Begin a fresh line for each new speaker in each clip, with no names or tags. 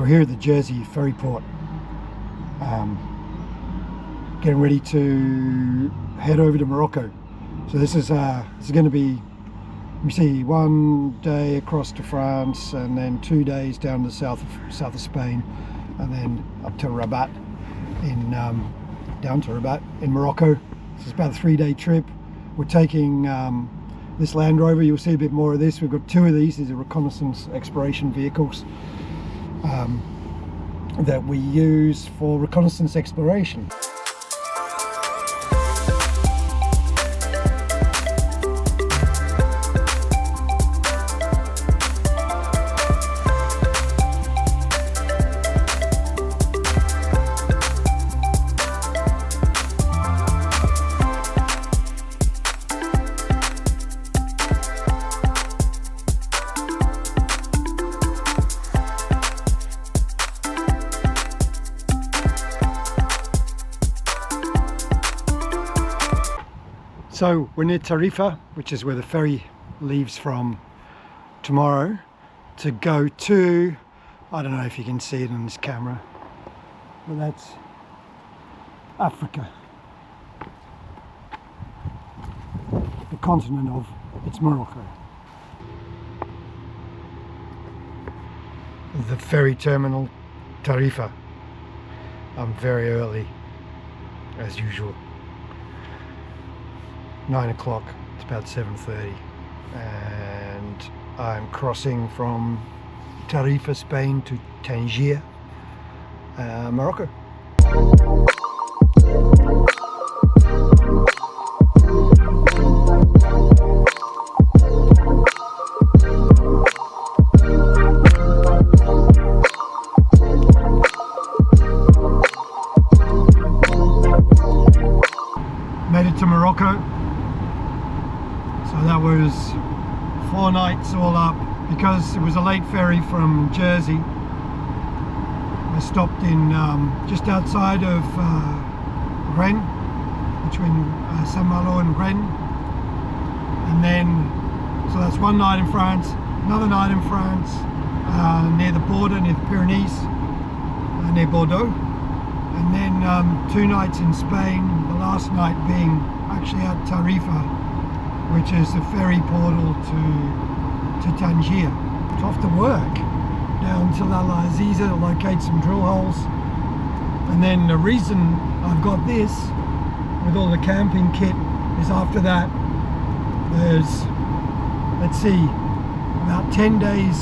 So we're here at the Jersey ferry port, getting ready to head over to Morocco. So this is going to be, we see, 1 day across to France, and then 2 days down to the south of Spain, and then up to Rabat down to Rabat in Morocco. So it's about a 3-day trip. We're taking this Land Rover. You'll see a bit more of this. We've got 2 of these. These are reconnaissance exploration vehicles that we use for reconnaissance exploration. So we're near Tarifa, which is where the ferry leaves from tomorrow to go to, I don't know if you can see it on this camera, but that's Africa. The continent of, it's Morocco. The ferry terminal, Tarifa. I'm very early, as usual. 9 o'clock, it's about 7:30, and I'm crossing from Tarifa, Spain to Tangier, Morocco. Made it to Morocco. So that was 4 nights all up, because it was a late ferry from Jersey. I stopped in just outside of Rennes, between Saint-Malo and Rennes, and then, so that's 1 night in France, another night in France, near the border, near the Pyrenees, near Bordeaux, and then 2 nights in Spain, the last night being actually at Tarifa, which is the ferry portal to Tangier. It's off to work down to La Aziza to locate some drill holes. And then the reason I've got this with all the camping kit is after that there's, let's see, about 10 days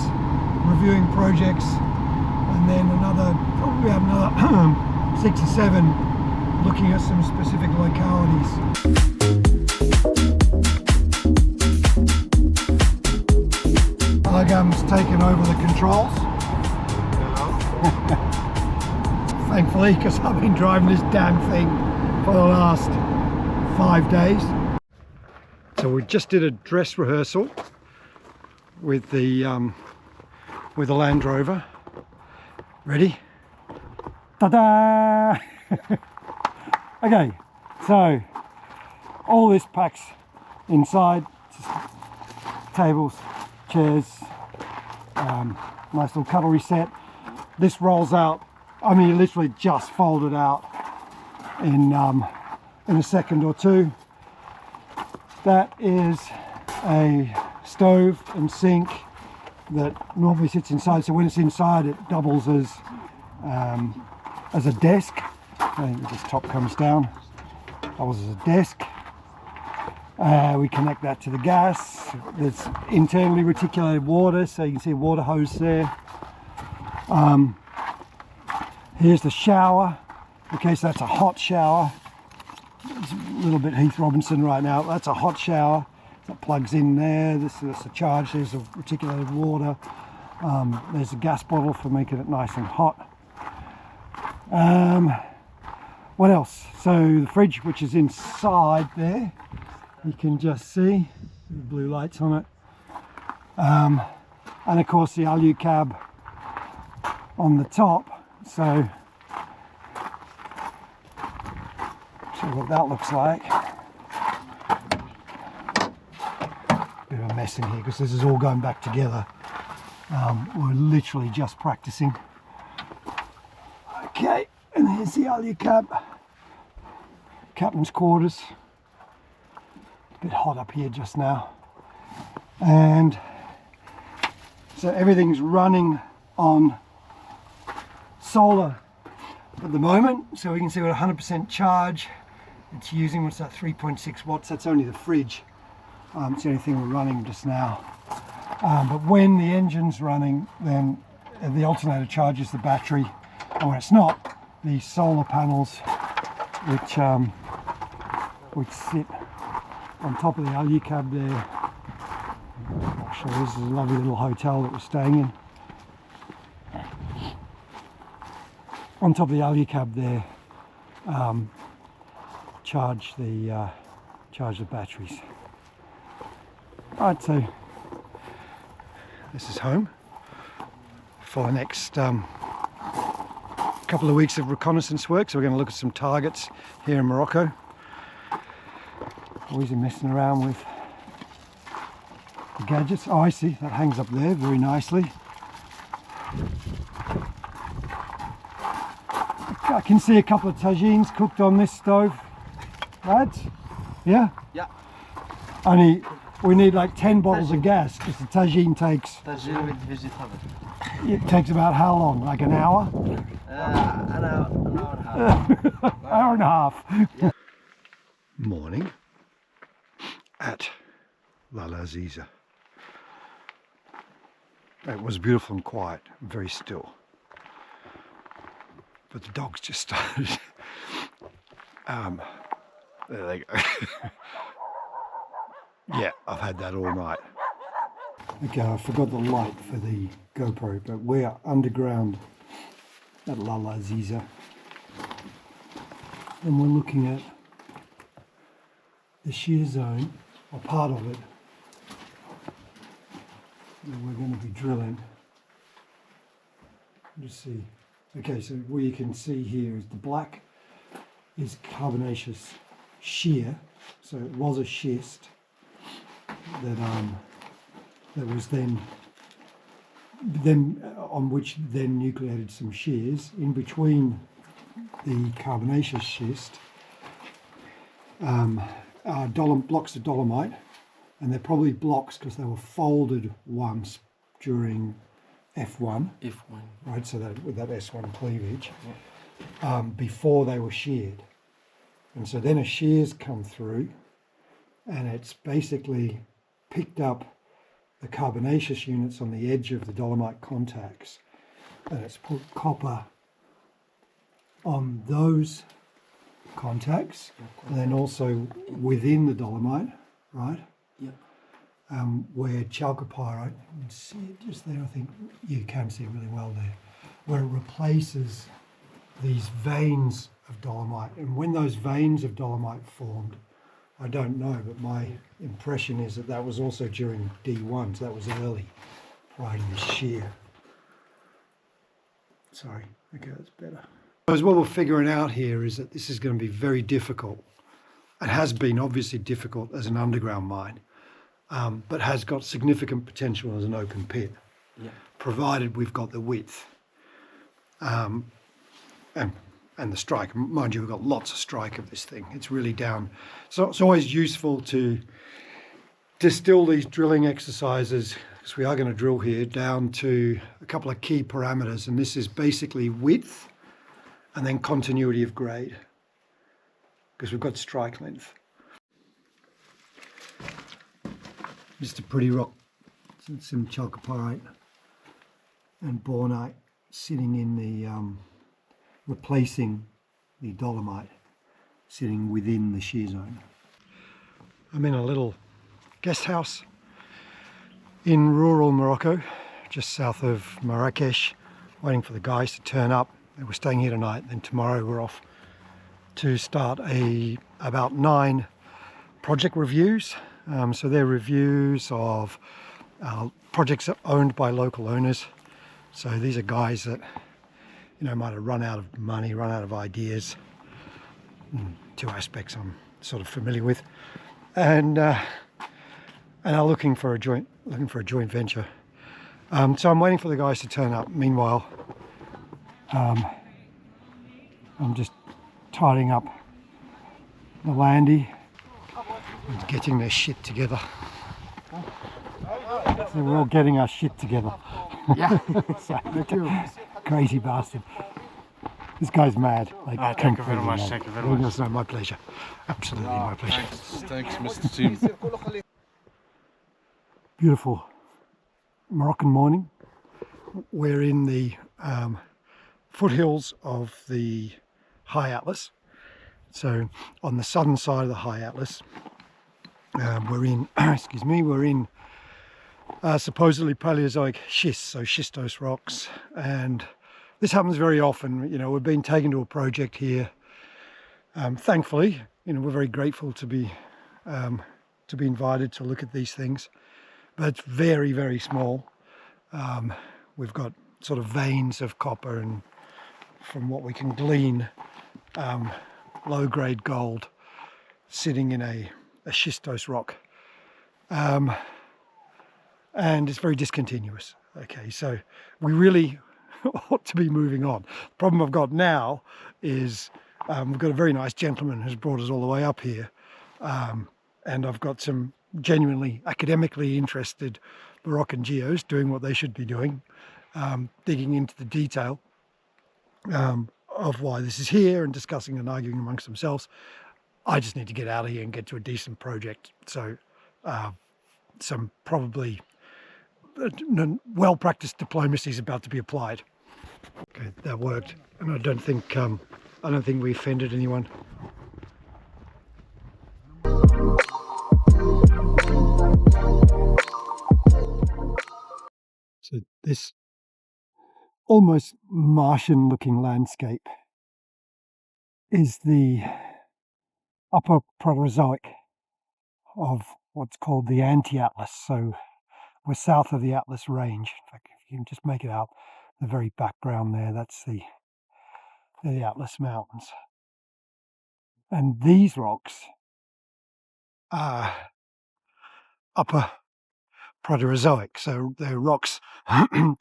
reviewing projects, and then probably another 6 or 7 looking at some specific localities. Algam's taken over the controls. Thankfully, because I've been driving this damn thing for the last 5 days. So we just did a dress rehearsal with the Land Rover. Ready? Ta-da! Okay, so all this packs inside, tables, chairs, nice little cutlery set. This rolls out, I mean, literally just folded out in a second or two. That is a stove and sink that normally sits inside, so when it's inside it doubles as a desk. And this top comes down, doubles as a desk. We connect that to the gas. There's internally reticulated water, so you can see a water hose there. Here's the shower. Okay, so that's a hot shower. It's a little bit Heath Robinson right now. That's a hot shower. That plugs in there. This is a charge. There's the reticulated water. There's a gas bottle for making it nice and hot. What else? So the fridge, which is inside there, you can just see the blue lights on it, and of course the alu cab on the top. So see what that looks like. Bit of a mess in here because this is all going back together. We're literally just practicing. Okay, and here's the alu cab, captain's quarters. A bit hot up here just now, and so everything's running on solar at the moment, so we can see we're 100% charge. It's using, what's that, 3.6 watts. That's only the fridge. It's the only thing we're running just now. But when the engine's running, then the alternator charges the battery, and when it's not, the solar panels, which sit on top of the alu cab there. Actually, this is a lovely little hotel that we're staying in. On top of the alu cab there, charge the batteries. Right, so this is home for the next couple of weeks of reconnaissance work. So we're going to look at some targets here in Morocco. Always messing around with the gadgets. Oh, I see, that hangs up there very nicely. I can see a couple of tagines cooked on this stove, right? Yeah?
Yeah.
Only we need like 10 bottles of gas because the tagine takes...
Tagine with vegetable.
It takes about how long? Like an hour?
An hour and a half.
Hour and a half.
Yeah.
Morning at La Laziza. It was beautiful and quiet, very still. But the dogs just started. There they go. Yeah, I've had that all night. Okay, I forgot the light for the GoPro, but we're underground at La Laziza. And we're looking at the shear zone, or part of it, that we're going to be drilling. Just see. Okay, so what you can see here is the black is carbonaceous shear, so it was a schist that was then on which then nucleated some shears. In between the carbonaceous schist are blocks of dolomite, and they're probably blocks because they were folded once during F1, right? So that with that S1 cleavage, before they were sheared, and so then a shear's come through, and it's basically picked up the carbonaceous units on the edge of the dolomite contacts, and it's put copper on those contacts, and then also within the dolomite, right?
Yeah.
Where chalcopyrite, you can see it just there, I think you can see it really well there, where it replaces these veins of dolomite. And when those veins of dolomite formed, I don't know, but my impression is that that was also during D1, so that was early, prior to the shear. Sorry, okay, that's better. Because what we're figuring out here is that this is going to be very difficult, and has been obviously difficult as an underground mine, but has got significant potential as an open pit, provided we've got the width and the strike. Mind you, we've got lots of strike of this thing. It's really down. So it's always useful to distill these drilling exercises, because we are going to drill here, down to a couple of key parameters, and this is basically width and then continuity of grade, because we've got strike length. Just a pretty rock, some chalcopyrite and bornite sitting in the replacing the dolomite, sitting within the shear zone. I'm in a little guest house in rural Morocco, just south of Marrakesh, waiting for the guys to turn up. We're staying here tonight, then tomorrow we're off to start about 9 project reviews. So they're reviews of projects owned by local owners. So these are guys that, you know, might have run out of money, run out of ideas. 2 aspects I'm sort of familiar with, and are looking for a joint venture. So I'm waiting for the guys to turn up. Meanwhile, I'm just tidying up the landy and getting their shit together. So we're all getting our shit together.
Yeah.
So, crazy bastard. This guy's mad. Like,
thank you very much.
mad.
Thank you very much.
No, my pleasure. Absolutely my pleasure.
Thanks, Mr. Tim.
Beautiful Moroccan morning. We're in the foothills of the High Atlas. So on the southern side of the High Atlas, we're in, excuse me, we're in supposedly Paleozoic schists, so schistose rocks, and this happens very often. You know, we've been taken to a project here. Thankfully, you know, we're very grateful to be invited to look at these things, but it's very, very small. We've got sort of veins of copper, and from what we can glean, low-grade gold sitting in a schistose rock. And it's very discontinuous. Okay, so we really ought to be moving on. The problem I've got now is we've got a very nice gentleman who's brought us all the way up here, and I've got some genuinely academically interested Moroccan geos doing what they should be doing, digging into the detail of why this is here and discussing and arguing amongst themselves. I just need to get out of here and get to a decent project. So some probably well-practiced diplomacy is about to be applied. Okay, that worked, and I don't think we offended anyone. So this almost Martian-looking landscape is the upper Proterozoic of what's called the Anti-Atlas. So we're south of the Atlas Range. In fact, if you can just make it out, the very background there, that's the Atlas Mountains. And these rocks are upper Proterozoic, so they're rocks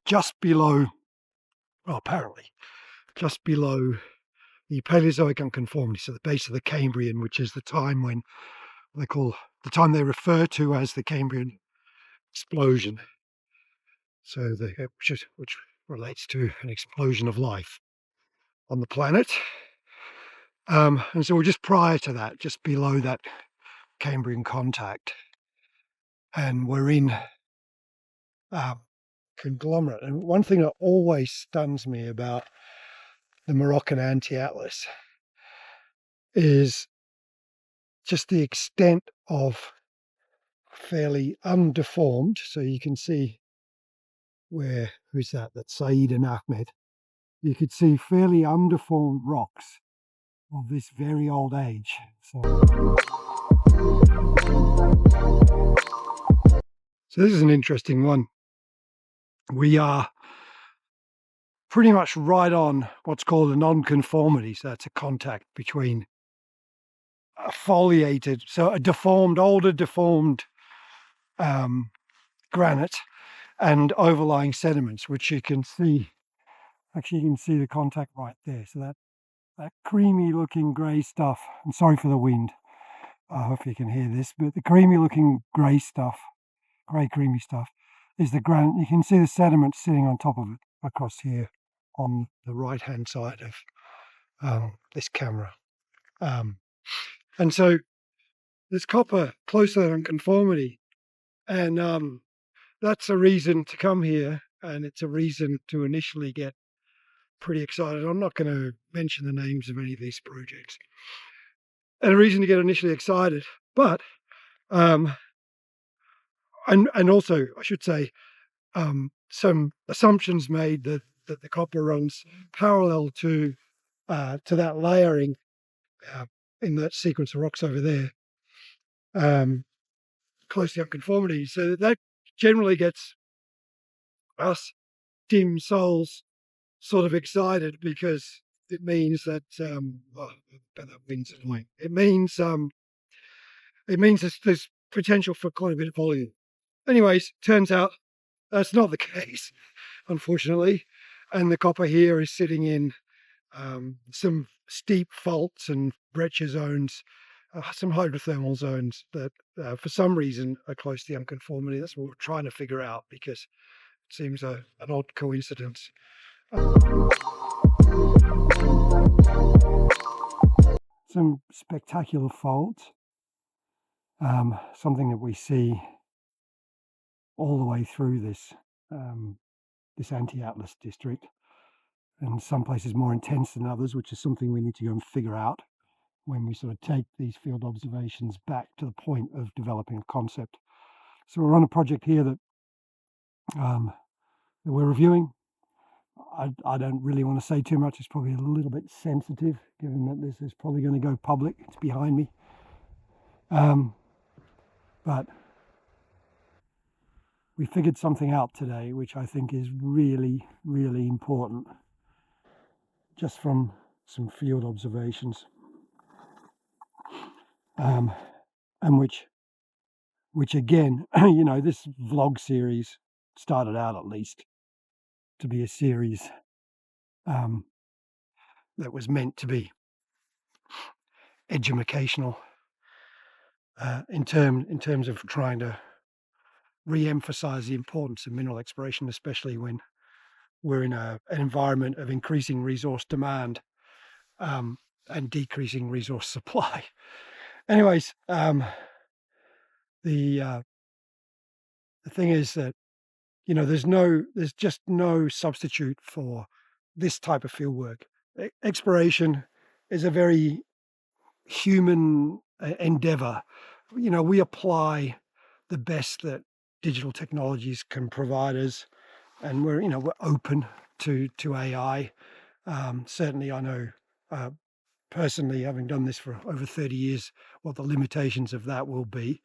just below, well, apparently, just below the Paleozoic unconformity, so the base of the Cambrian, which is the time when they refer to as the Cambrian explosion. So which relates to an explosion of life on the planet. And so we're just prior to that, just below that Cambrian contact, and we're in conglomerate. And one thing that always stuns me about the Moroccan Anti-Atlas is just the extent of fairly undeformed. So you can see who's that? That's Saeed and Ahmed. You could see fairly undeformed rocks of this very old age. So this is an interesting one. We are pretty much right on what's called a non-conformity. So that's a contact between a foliated, so a older deformed granite and overlying sediments, which you can see. Actually, you can see the contact right there. So that creamy looking grey stuff, I'm sorry for the wind, I hope you can hear this, but the creamy looking grey creamy stuff is the granite. You can see the sediment sitting on top of it across here on the right hand side of this camera. And so there's copper closer than conformity, and that's a reason to come here, and it's a reason to initially get pretty excited. I'm not going to mention the names of any of these projects, and a reason to get initially excited, but and also I should say some assumptions made that the copper runs parallel to that layering in that sequence of rocks over there, close to unconformity. So that generally gets us dim souls sort of excited, because it means that that wind's annoying. It means there's potential for quite a bit of volume. Anyways, turns out that's not the case, unfortunately, and the copper here is sitting in some steep faults and breccia zones, some hydrothermal zones that for some reason are close to the unconformity. That's what we're trying to figure out, because it seems an odd coincidence. Some spectacular faults, something that we see all the way through this this anti-atlas district, and some places more intense than others, which is something we need to go and figure out when we sort of take these field observations back to the point of developing a concept. So we're on a project here that we're reviewing. I don't really want to say too much. It's probably a little bit sensitive, given that this is probably going to go public. It's behind me. But we figured something out today, which I think is really, really important, just from some field observations, and which again, you know, this vlog series started out at least to be a series that was meant to be educational in terms of trying to re-emphasize the importance of mineral exploration, especially when we're in an environment of increasing resource demand and decreasing resource supply. Anyways, the thing is that, you know, there's just no substitute for this type of field work. Exploration is a very human endeavor. You know, we apply the best that digital technologies can provide us, and we're open to AI. Certainly, I know personally, having done this for over 30 years, what the limitations of that will be.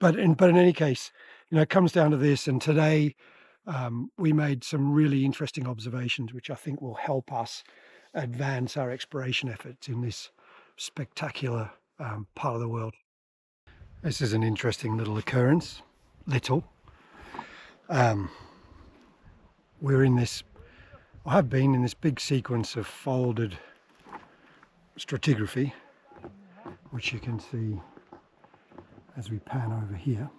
But in any case, you know, it comes down to this. And today we made some really interesting observations, which I think will help us advance our exploration efforts in this spectacular part of the world. This is an interesting little occurrence. We're in this, I have been in this big sequence of folded stratigraphy, which you can see as we pan over here.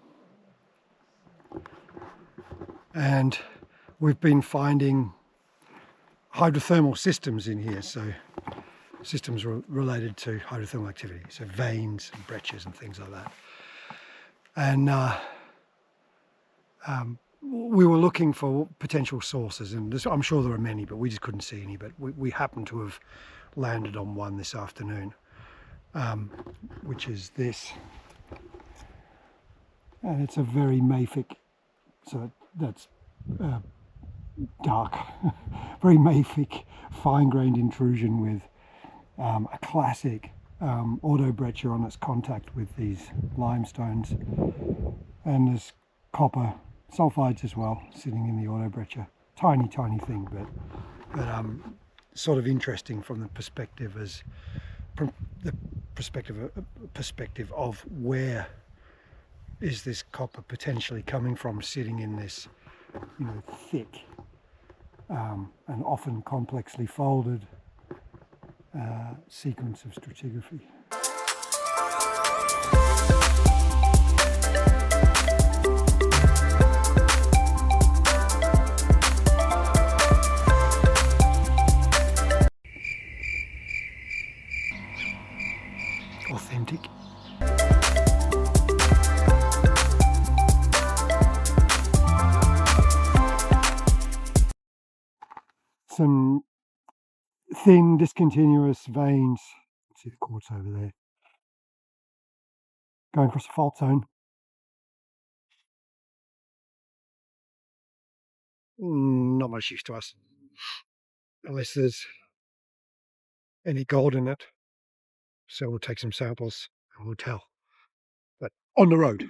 And we've been finding hydrothermal systems in here, so systems related to hydrothermal activity, so veins and breccias and things like that. And we were looking for potential sources, and I'm sure there are many, but we just couldn't see any. But we happen to have landed on one this afternoon, which is this. And it's a very mafic, so that's dark, very mafic, fine-grained intrusion with a classic autobreccia on its contact with these limestones, and there's copper sulfides as well sitting in the autobreccia. Tiny thing, but sort of interesting from the perspective of where is this copper potentially coming from, sitting in this, you know, thick and often complexly folded sequence of stratigraphy. Authentic. Some thin, discontinuous veins. See the quartz over there. Going across a fault zone. Not much use to us, unless there's any gold in it. So we'll take some samples and we'll tell. But on the road.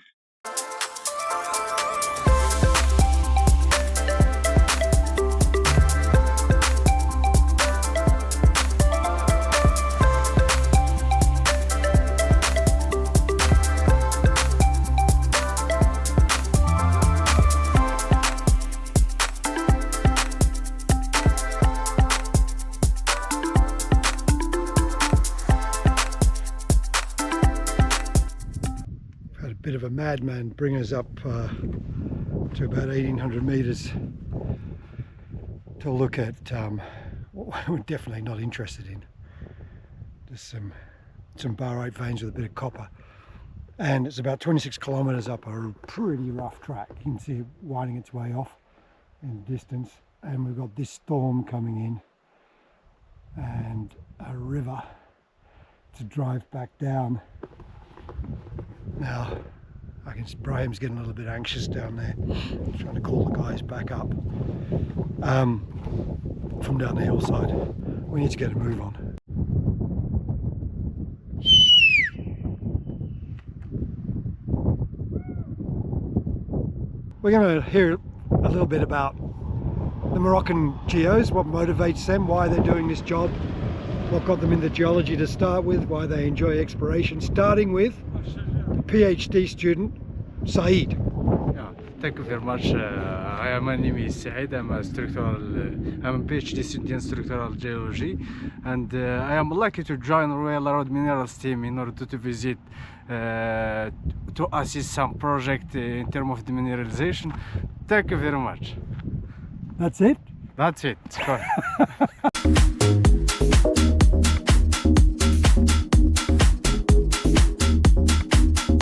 bit of a madman bring us up to about 1800 meters to look at what we're definitely not interested in. Just some barite veins with a bit of copper. And it's about 26 kilometers up a pretty rough track. You can see it winding its way off in the distance. And we've got this storm coming in and a river to drive back down. Now, Braham's getting a little bit anxious down there, trying to call the guys back up from down the hillside. We need to get a move on. We're going to hear a little bit about the Moroccan geos, what motivates them, why they're doing this job, what got them into geology to start with, why they enjoy exploration, starting with the PhD student, Saeed.
Yeah, thank you very much. My name is Saeed. I'm a PhD student in structural geology, and I am lucky to join Royal Road Minerals team in order to visit to assist some project in terms of the mineralization. Thank you very much.
That's it?
That's it.